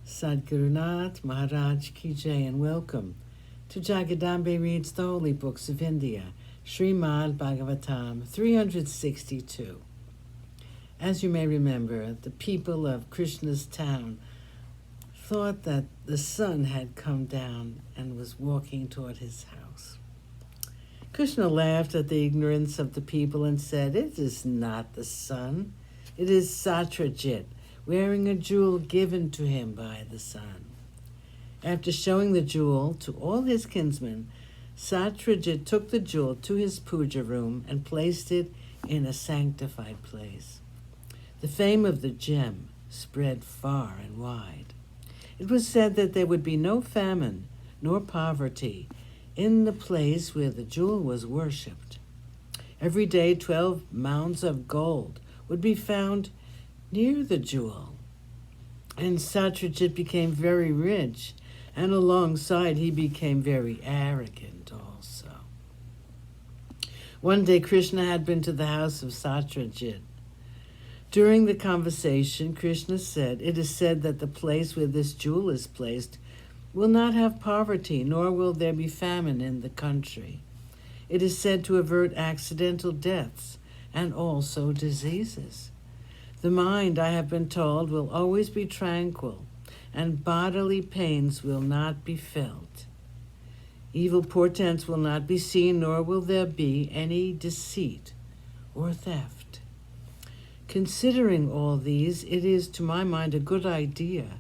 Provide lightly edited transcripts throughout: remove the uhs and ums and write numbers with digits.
Sadgurunath Maharaj Ki Jai, and welcome to Jagadambe Reads the Holy Books of India, ShrimadBhagavatam362. As you may remember, the people of Krishna's town thought that the sun had come down and was walking toward his house. Krishna laughed at the ignorance of the people and said, "It is not the sun, it is Satyajit, wearing a jewel given to him by the sun." After showing the jewel to all his kinsmen, Satyajit took the jewel to his puja room and placed it in a sanctified place. The fame of the gem spread far and wide. It was said that there would be no famine nor poverty in the place where the jewel was worshipped. Every day 12 mounds of gold would be found near the jewel. And Satyajit became very rich, and alongside he became very arrogant also. One day Krishna had been to the house of Satyajit. During the conversation, Krishna said, "It is said that the place where this jewel is placed will not have poverty, nor will there be famine in the country. It is said to avert accidental deaths and also diseases. The mind, I have been told, will always be tranquil, and bodily pains will not be felt. Evil portents will not be seen, nor will there be any deceit or theft. Considering all these, it is to my mind a good idea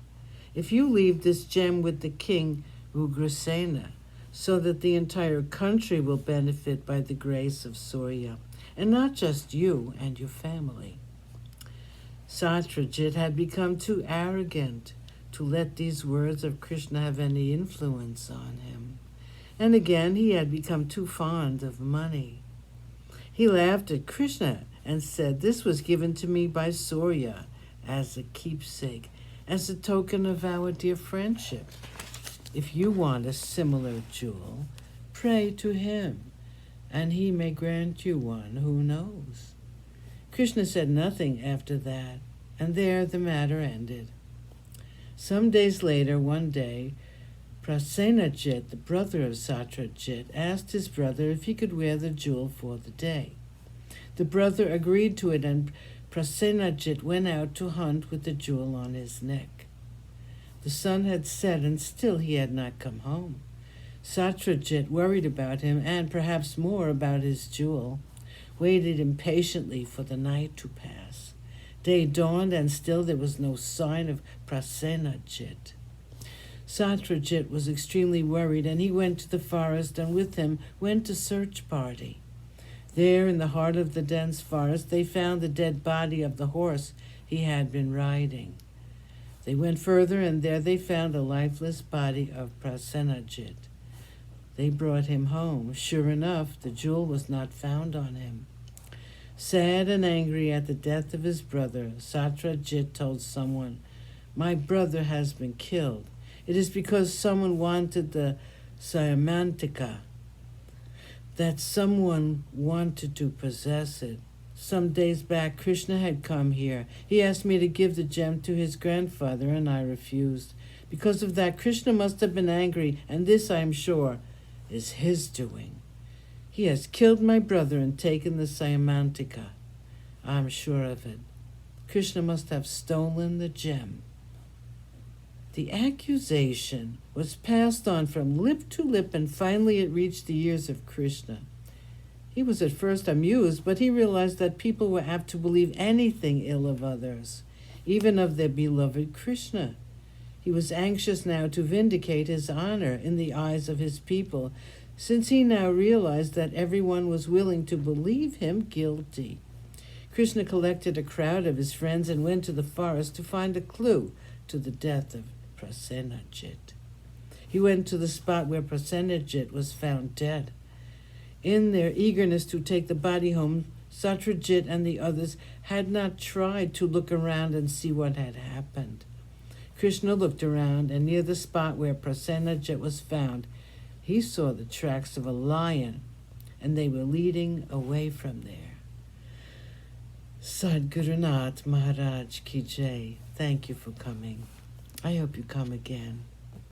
if you leave this gem with the king Ugrasena, so that the entire country will benefit by the grace of Surya, and not just you and your family." Satyajit had become too arrogant to let these words of Krishna have any influence on him. And again, he had become too fond of money. He laughed at Krishna and said, "This was given to me by Surya as a keepsake, as a token of our dear friendship. If you want a similar jewel, pray to him, and he may grant you one, who knows?" Krishna said nothing after that, and there the matter ended. Some days later, one day, Prasenajit, the brother of Satyajit, asked his brother if he could wear the jewel for the day. The brother agreed to it, and Prasenajit went out to hunt with the jewel on his neck. The sun had set, and still he had not come home. Satyajit, worried about him, and perhaps more about his jewel, waited impatiently for the night to pass. Day dawned, and still there was no sign of Prasenajit. Satyajit was extremely worried, and he went to the forest, and with him went a search party. There, in the heart of the dense forest, they found the dead body of the horse he had been riding. They went further, and there they found the lifeless body of Prasenajit. They brought him home. Sure enough, the jewel was not found on him. Sad and angry at the death of his brother, Satyajit told someone, "My brother has been killed. It is because someone wanted the Sayamantika, that someone wanted to possess it. Some days back, Krishna had come here. He asked me to give the gem to his grandfather, and I refused. Because of that, Krishna must have been angry, and this, I am sure, is his doing. He has killed my brother and taken the Sayamantika. I am sure of it. Krishna must have stolen the gem." The accusation was passed on from lip to lip, and finally it reached the ears of Krishna. He was at first amused, but he realized that people were apt to believe anything ill of others, even of their beloved Krishna. He was anxious now to vindicate his honor in the eyes of his people, since he now realized that everyone was willing to believe him guilty. Krishna collected a crowd of his friends and went to the forest to find a clue to the death of Prasenajit. He went to the spot where Prasenajit was found dead. In their eagerness to take the body home, Satyajit and the others had not tried to look around and see what had happened. Krishna looked around, and near the spot where Prasenajit was found, he saw the tracks of a lion, and they were leading away from there. Sadgurunath Maharaj Ki Jai. Thank you for coming. I hope you come again.